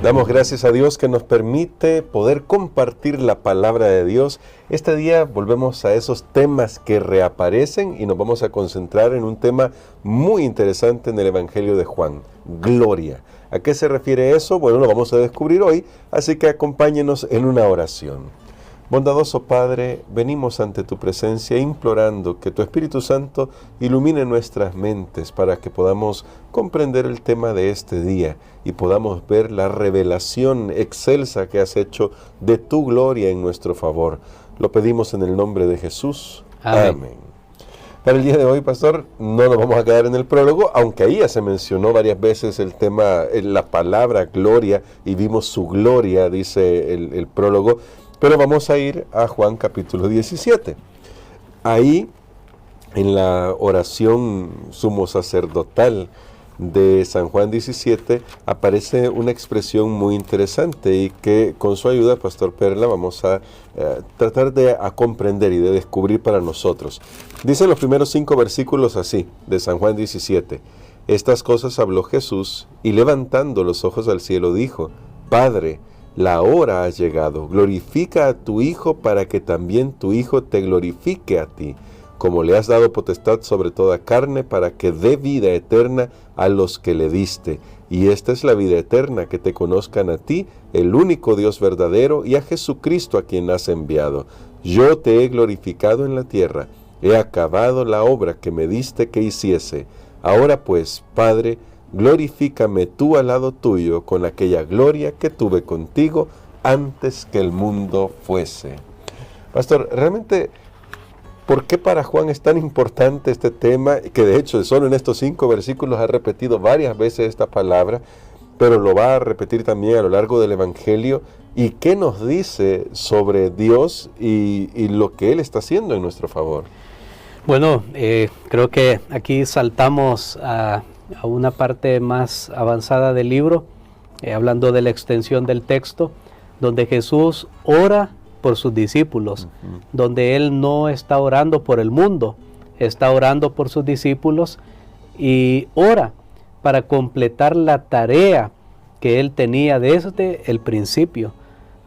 Damos gracias a Dios que nos permite poder compartir la palabra de Dios. Este día volvemos a esos temas que reaparecen y nos vamos a concentrar en un tema muy interesante en el Evangelio de Juan, gloria. ¿A qué se refiere eso? Bueno, lo vamos a descubrir hoy, así que acompáñenos en una oración. Bondadoso Padre, venimos ante tu presencia implorando que tu Espíritu Santo ilumine nuestras mentes para que podamos comprender el tema de este día y podamos ver la revelación excelsa que has hecho de tu gloria en nuestro favor. Lo pedimos en el nombre de Jesús. Amén. Para el día de hoy, pastor, no nos vamos a quedar en el prólogo, aunque ahí ya se mencionó varias veces el tema, la palabra gloria, y vimos su gloria, dice el prólogo. Pero vamos a ir a Juan capítulo 17. Ahí, en la oración sumo sacerdotal de San Juan 17, aparece una expresión muy interesante y que con su ayuda, Pastor Perla, vamos a tratar de comprender y de descubrir para nosotros. Dicen los primeros 5 versículos así, de San Juan 17. Estas cosas habló Jesús y levantando los ojos al cielo dijo, Padre, la hora ha llegado, glorifica a tu Hijo para que también tu Hijo te glorifique a ti, como le has dado potestad sobre toda carne para que dé vida eterna a los que le diste. Y esta es la vida eterna, que te conozcan a ti, el único Dios verdadero, y a Jesucristo a quien has enviado. Yo te he glorificado en la tierra, he acabado la obra que me diste que hiciese. Ahora pues, Padre, glorifícame tú al lado tuyo con aquella gloria que tuve contigo antes que el mundo fuese. Pastor, realmente, ¿por qué para Juan es tan importante este tema? Que de hecho solo en estos 5 versículos ha repetido varias veces esta palabra, pero lo va a repetir también a lo largo del Evangelio. ¿Y qué nos dice sobre Dios y lo que Él está haciendo en nuestro favor? Bueno, creo que aquí saltamos a una parte más avanzada del libro, hablando de la extensión del texto, donde Jesús ora por sus discípulos, donde Él no está orando por el mundo, está orando por sus discípulos y ora para completar la tarea que Él tenía desde el principio.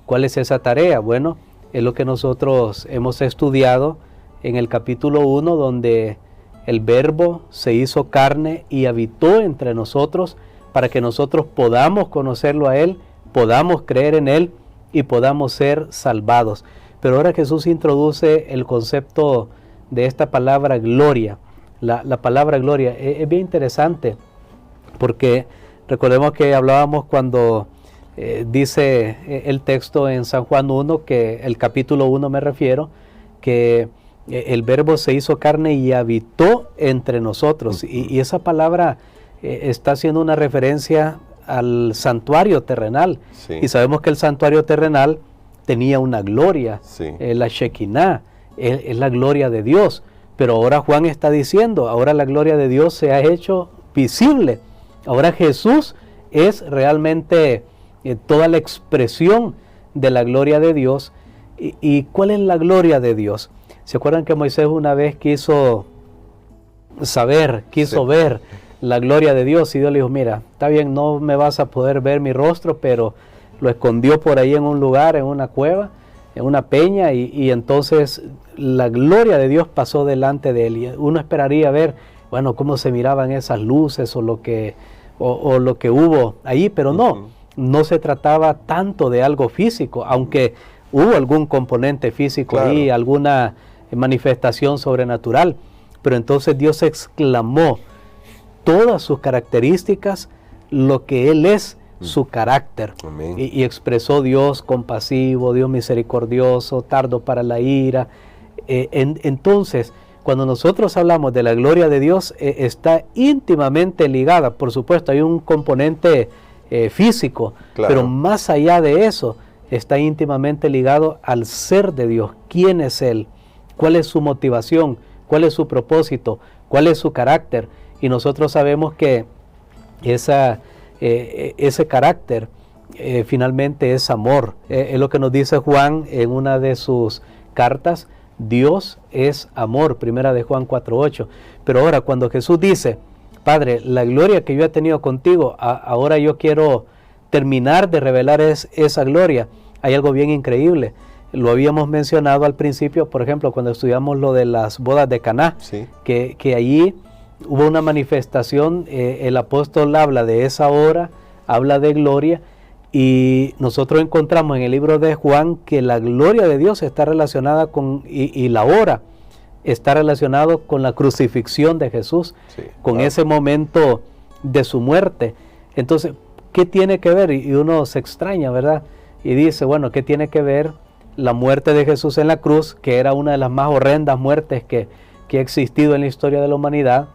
¿Cuál es esa tarea? Bueno, es lo que nosotros hemos estudiado en el capítulo 1, donde el Verbo se hizo carne y habitó entre nosotros para que nosotros podamos conocerlo a Él, podamos creer en Él y podamos ser salvados. Pero ahora Jesús introduce el concepto de esta palabra gloria. La palabra gloria es bien interesante porque recordemos que hablábamos cuando dice el texto en San Juan 1, que el capítulo 1 me refiero, que el Verbo se hizo carne y habitó entre nosotros. Y esa palabra está haciendo una referencia al santuario terrenal. Sí. Y sabemos que el santuario terrenal tenía una gloria, sí. La Shekinah, es la gloria de Dios. Pero ahora Juan está diciendo, ahora la gloria de Dios se ha hecho visible. Ahora Jesús es realmente toda la expresión de la gloria de Dios. ¿Y cuál es la gloria de Dios? ¿Se acuerdan que Moisés una vez quiso ver la gloria de Dios? Y Dios le dijo, mira, está bien, no me vas a poder ver mi rostro, pero lo escondió por ahí en un lugar, en una cueva, en una peña, y entonces la gloria de Dios pasó delante de él. Y uno esperaría ver, bueno, cómo se miraban esas luces o lo que hubo ahí, pero no se trataba tanto de algo físico, aunque hubo algún componente físico ahí, alguna manifestación sobrenatural, pero entonces Dios exclamó todas sus características, lo que Él es, su carácter, y expresó Dios compasivo, Dios misericordioso, tardo para la ira. Entonces, cuando nosotros hablamos de la gloria de Dios, está íntimamente ligada, por supuesto, hay un componente físico, pero más allá de eso, está íntimamente ligado al ser de Dios. ¿Quién es Él? ¿Cuál es su motivación? ¿Cuál es su propósito? ¿Cuál es su carácter? Y nosotros sabemos que ese carácter finalmente es amor. Es lo que nos dice Juan en una de sus cartas. Dios es amor, primera de Juan 4:8. Pero ahora cuando Jesús dice, Padre, la gloria que yo he tenido contigo, ahora yo quiero terminar de revelar esa gloria, hay algo bien increíble. Lo habíamos mencionado al principio, por ejemplo, cuando estudiamos lo de las bodas de Caná, Sí. que allí hubo una manifestación, el apóstol habla de esa hora, habla de gloria, y nosotros encontramos en el libro de Juan que la gloria de Dios está relacionada con, y la hora está relacionado con la crucifixión de Jesús, Sí. con Wow. ese momento de su muerte. Entonces, ¿qué tiene que ver? Y uno se extraña, ¿verdad? Y dice, bueno, ¿qué tiene que ver la muerte de Jesús en la cruz, que era una de las más horrendas muertes que ha existido en la historia de la humanidad,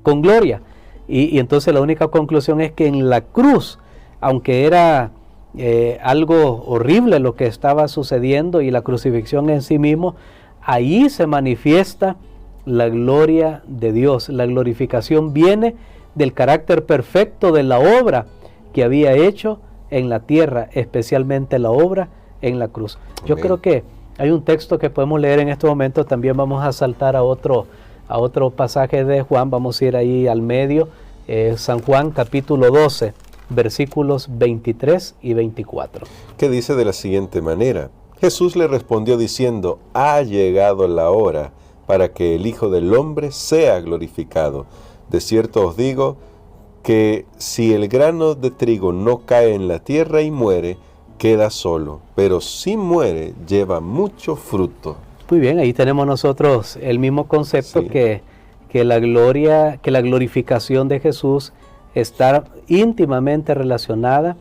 con gloria? Y entonces la única conclusión es que en la cruz, aunque era algo horrible lo que estaba sucediendo y la crucifixión en sí mismo, ahí se manifiesta la gloria de Dios. La glorificación viene del carácter perfecto de la obra que había hecho en la tierra, especialmente la obra en la cruz. Yo Amén. creo que hay un texto que podemos leer en este momento. También vamos a saltar a otro pasaje de Juan. Vamos a ir ahí al medio, San Juan capítulo 12, versículos 23 y 24. Que dice de la siguiente manera: Jesús le respondió diciendo: ha llegado la hora para que el Hijo del Hombre sea glorificado. De cierto os digo que si el grano de trigo no cae en la tierra y muere, queda solo, pero si muere, lleva mucho fruto. Muy bien, ahí tenemos nosotros el mismo concepto, Sí. que la gloria, que la glorificación de Jesús está íntimamente relacionada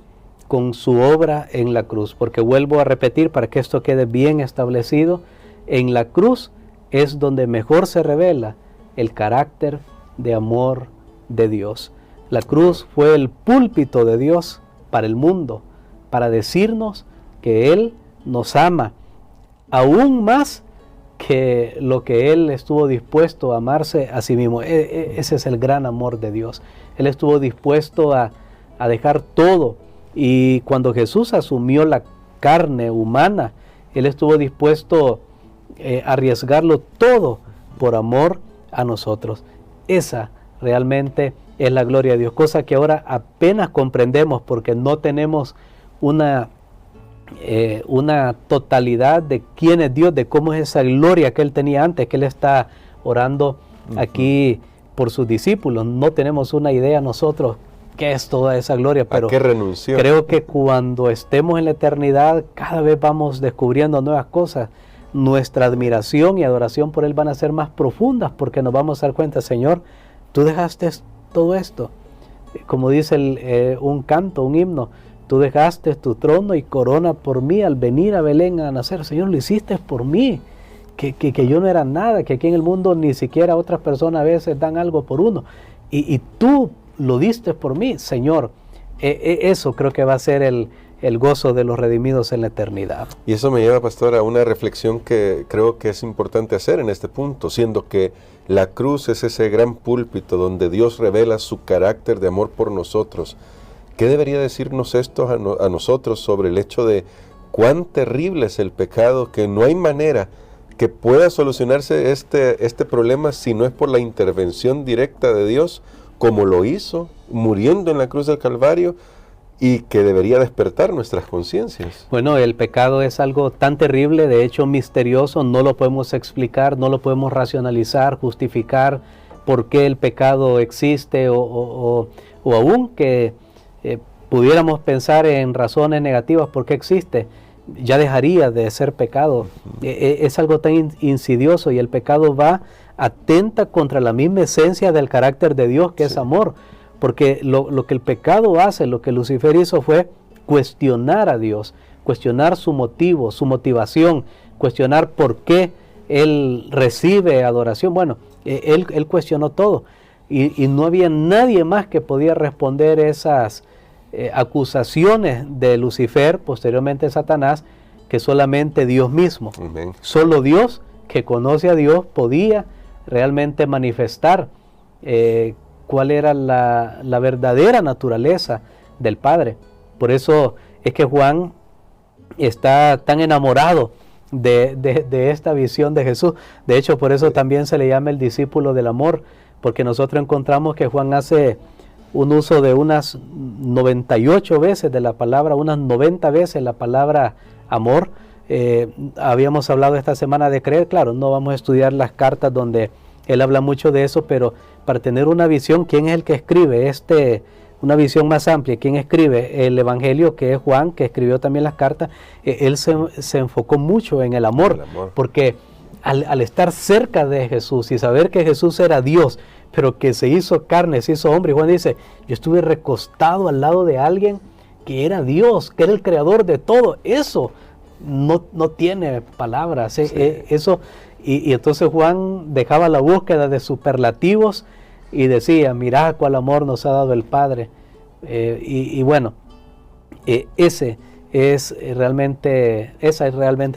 con su obra en la cruz. Porque vuelvo a repetir, para que esto quede bien establecido, en la cruz es donde mejor se revela el carácter de amor de Dios. La cruz fue el púlpito de Dios para el mundo, para decirnos que Él nos ama aún más que lo que Él estuvo dispuesto a amarse a sí mismo. Ese es el gran amor de Dios. Él estuvo dispuesto a dejar todo, y cuando Jesús asumió la carne humana, Él estuvo dispuesto a arriesgarlo todo por amor a nosotros. Esa realmente es la gloria de Dios, cosa que ahora apenas comprendemos porque no tenemos una totalidad de quién es Dios, de cómo es esa gloria que Él tenía antes, que Él está orando aquí por sus discípulos. No tenemos una idea nosotros qué es toda esa gloria, pero ¿A qué renunció? creo que cuando estemos en la eternidad, cada vez vamos descubriendo nuevas cosas. Nuestra admiración y adoración por Él van a ser más profundas, porque nos vamos a dar cuenta: Señor, tú dejaste todo esto. Como dice un canto, un himno: tú dejaste tu trono y corona por mí al venir a Belén a nacer. Señor, lo hiciste por mí, que yo no era nada, que aquí en el mundo ni siquiera otras personas a veces dan algo por uno, y tú lo diste por mí, Señor. Eso creo que va a ser el gozo de los redimidos en la eternidad. Y eso me lleva, pastor, a una reflexión que creo que es importante hacer en este punto, siendo que la cruz es ese gran púlpito donde Dios revela su carácter de amor por nosotros. ¿Qué debería decirnos esto a nosotros sobre el hecho de cuán terrible es el pecado, que no hay manera que pueda solucionarse este problema si no es por la intervención directa de Dios, como lo hizo, muriendo en la cruz del Calvario, y que debería despertar nuestras conciencias? Bueno, el pecado es algo tan terrible, de hecho misterioso, no lo podemos explicar, no lo podemos racionalizar, justificar por qué el pecado existe, o aún que pudiéramos pensar en razones negativas por qué existe, ya dejaría de ser pecado. Es algo tan insidioso, y el pecado atenta contra la misma esencia del carácter de Dios, que es amor. Porque lo que el pecado hace, lo que Lucifer hizo, fue cuestionar a Dios, cuestionar su motivo, su motivación, cuestionar por qué Él recibe adoración. Bueno, él cuestionó todo, y no había nadie más que podía responder esas acusaciones de Lucifer, posteriormente Satanás, que solamente Dios mismo. Amén. Solo Dios, que conoce a Dios, podía realmente manifestar cuál era la verdadera naturaleza del Padre. Por eso es que Juan está tan enamorado de esta visión de Jesús. De hecho, por eso también se le llama el discípulo del amor, porque nosotros encontramos que Juan hace un uso de unas 98 veces de la palabra, unas 90 veces la palabra amor. Habíamos hablado esta semana de creer, claro, no vamos a estudiar las cartas donde él habla mucho de eso, pero para tener una visión, ¿quién es el que escribe una visión más amplia? ¿Quién escribe el Evangelio? Que es Juan, que escribió también las cartas. Él se enfocó mucho en el amor. Porque al estar cerca de Jesús y saber que Jesús era Dios, pero que se hizo carne, se hizo hombre, y Juan dice, yo estuve recostado al lado de alguien que era Dios, que era el creador de todo. Eso no tiene palabras, sí. Eso, y entonces Juan dejaba la búsqueda de superlativos y decía, mirad cuál amor nos ha dado el Padre. Y bueno, esa es realmente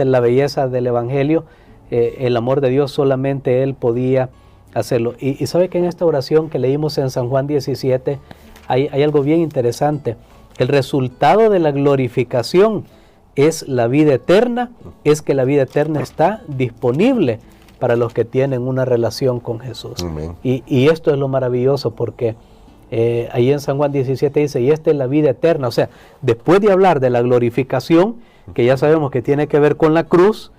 la belleza del Evangelio. El amor de Dios solamente Él podía hacerlo. Y sabe que en esta oración que leímos en San Juan 17 hay algo bien interesante. El resultado de la glorificación es la vida eterna, es que la vida eterna está disponible para los que tienen una relación con Jesús. Y esto es lo maravilloso, porque ahí en San Juan 17 dice, y esta es la vida eterna. O sea, después de hablar de la glorificación, que ya sabemos que tiene que ver con la cruz,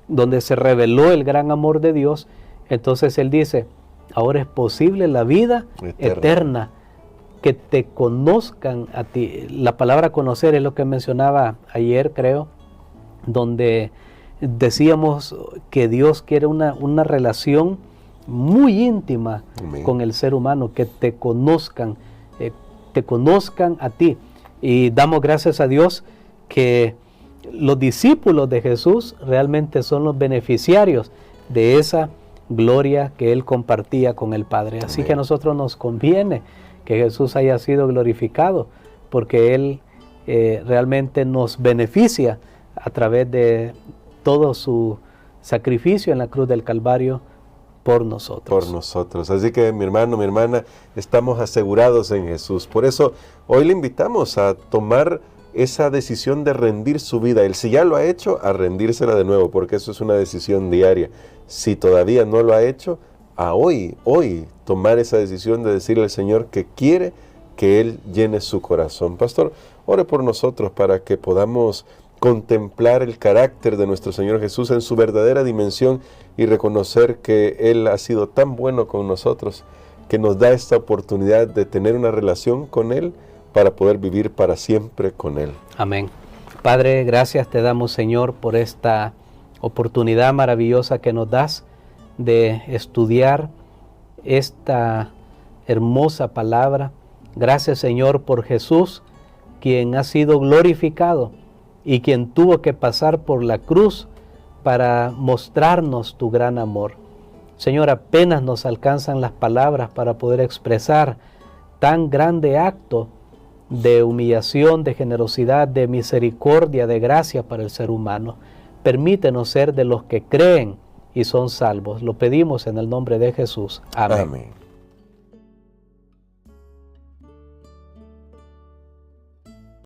donde se reveló el gran amor de Dios, entonces Él dice, ahora es posible la vida eterna, que te conozcan a ti. La palabra conocer es lo que mencionaba ayer, creo, donde decíamos que Dios quiere una relación muy íntima con el ser humano, que te conozcan a ti. Y damos gracias a Dios que los discípulos de Jesús realmente son los beneficiarios de esa gloria que Él compartía con el Padre. Así que a nosotros nos conviene que Jesús haya sido glorificado, porque Él realmente nos beneficia a través de todo su sacrificio en la cruz del Calvario por nosotros. Por nosotros. Así que mi hermano, mi hermana, estamos asegurados en Jesús. Por eso hoy le invitamos a tomar esa decisión de rendir su vida. Él, si ya lo ha hecho, a rendírsela de nuevo, porque eso es una decisión diaria. Si todavía no lo ha hecho, a hoy tomar esa decisión de decirle al Señor que quiere que Él llene su corazón. Pastor, ore por nosotros para que podamos contemplar el carácter de nuestro Señor Jesús en su verdadera dimensión y reconocer que Él ha sido tan bueno con nosotros, que nos da esta oportunidad de tener una relación con Él para poder vivir para siempre con Él. Amén. Padre, gracias te damos, Señor, por esta oportunidad maravillosa que nos das de estudiar esta hermosa palabra. Gracias, Señor, por Jesús, quien ha sido glorificado y quien tuvo que pasar por la cruz para mostrarnos tu gran amor. Señor, apenas nos alcanzan las palabras para poder expresar tan grande acto de humillación, de generosidad, de misericordia, de gracia para el ser humano. Permítenos ser de los que creen y son salvos. Lo pedimos en el nombre de Jesús. Amén. Amén.